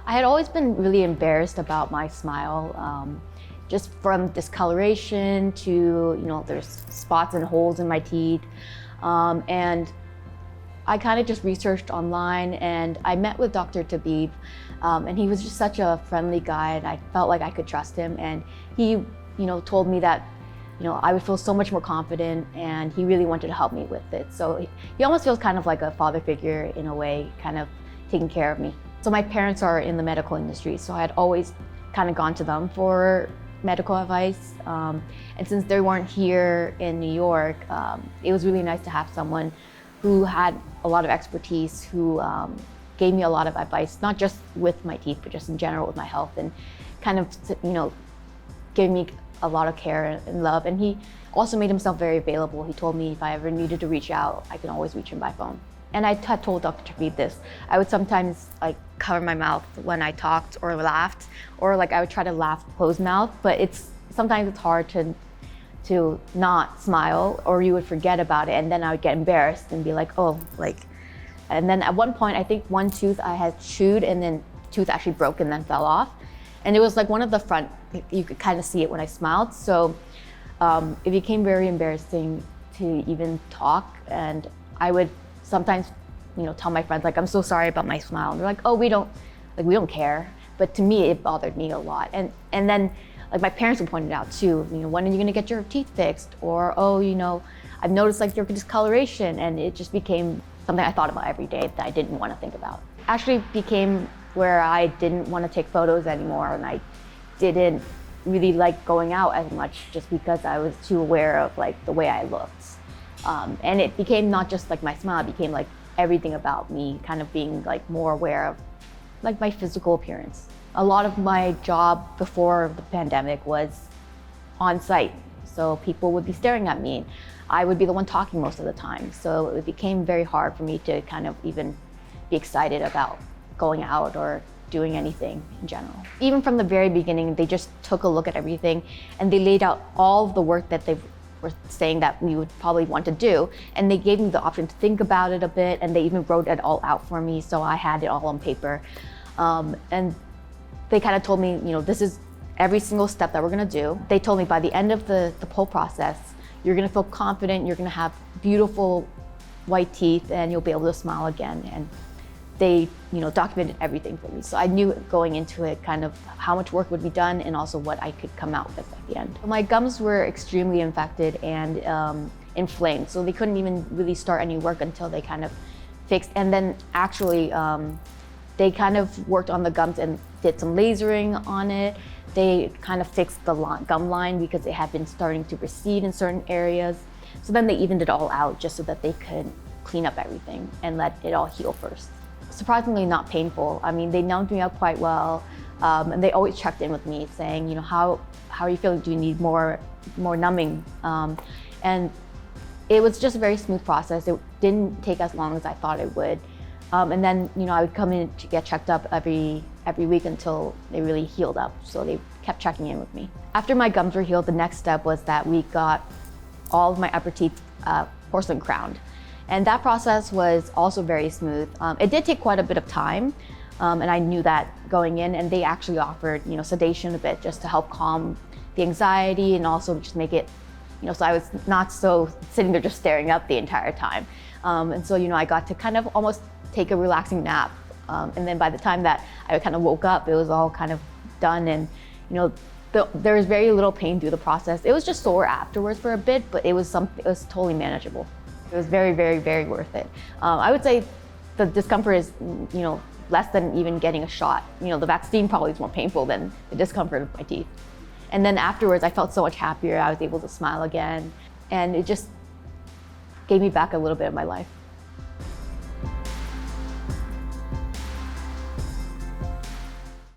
I had always been really embarrassed about my smile, just from discoloration to, there's spots and holes in my teeth. And I kind of just researched online and I met with Dr. Tabib, and he was just such a friendly guy and I felt like I could trust him. And he, told me that, I would feel so much more confident and he really wanted to help me with it. So he almost feels kind of like a father figure in a way, kind of taking care of me. So my parents are in the medical industry, so I had always kind of gone to them for medical advice. And since they weren't here in New York, it was really nice to have someone who had a lot of expertise, who gave me a lot of advice, not just with my teeth, but just in general with my health, and kind of, gave me a lot of care and love. And he also made himself very available. He told me if I ever needed to reach out, I can always reach him by phone. And I had told Dr. Tabib this. I would sometimes cover my mouth when I talked or laughed, or I would try to laugh closed mouth, but sometimes it's hard to not smile, or you would forget about it, and then I would get embarrassed and be like, and then at one point, I think one tooth I had chewed and then tooth actually broke and then fell off. And it was one of the front, you could kind of see it when I smiled. So it became very embarrassing to even talk, and I would sometimes, tell my friends, I'm so sorry about my smile. And they're like, oh, we don't care. But to me, it bothered me a lot. And then, my parents would point it out too. When are you gonna get your teeth fixed? Or, oh, I've noticed your discoloration. And it just became something I thought about every day that I didn't want to think about. Actually became where I didn't want to take photos anymore, and I didn't really like going out as much just because I was too aware of the way I looked. And it became not just my smile, it became everything about me, kind of being more aware of my physical appearance. A lot of my job before the pandemic was on site. So people would be staring at me. I would be the one talking most of the time. So it became very hard for me to kind of even be excited about going out or doing anything in general. Even from the very beginning, they just took a look at everything and they laid out all of the work that they were saying that we would probably want to do. And they gave me the option to think about it a bit, and they even wrote it all out for me. So I had it all on paper. And they kind of told me, this is every single step that we're gonna do. They told me by the end of the whole process, you're gonna feel confident, you're gonna have beautiful white teeth, and you'll be able to smile again. And they, documented everything for me. So I knew going into it kind of how much work would be done and also what I could come out with at the end. My gums were extremely infected and inflamed, so they couldn't even really start any work until they kind of fixed. And then actually, they kind of worked on the gums and did some lasering on it. They kind of fixed the gum line because it had been starting to recede in certain areas. So then they evened it all out just so that they could clean up everything and let it all heal first. Surprisingly not painful. I mean, they numbed me up quite well, and they always checked in with me saying, how are you feeling? Do you need more numbing? And it was just a very smooth process. It didn't take as long as I thought it would. And then, I would come in to get checked up every week until they really healed up. So they kept checking in with me. After my gums were healed, the next step was that we got all of my upper teeth porcelain crowned. And that process was also very smooth. It did take quite a bit of time, and I knew that going in, and they actually offered, sedation a bit just to help calm the anxiety and also just make it, so I was not so sitting there just staring up the entire time. And so, I got to kind of almost take a relaxing nap. And then by the time that I kind of woke up, it was all kind of done. And, there was very little pain through the process. It was just sore afterwards for a bit, but it was totally manageable. It was very, very, very worth it. I would say the discomfort is, less than even getting a shot. The vaccine probably is more painful than the discomfort of my teeth. And then afterwards, I felt so much happier. I was able to smile again. And it just gave me back a little bit of my life.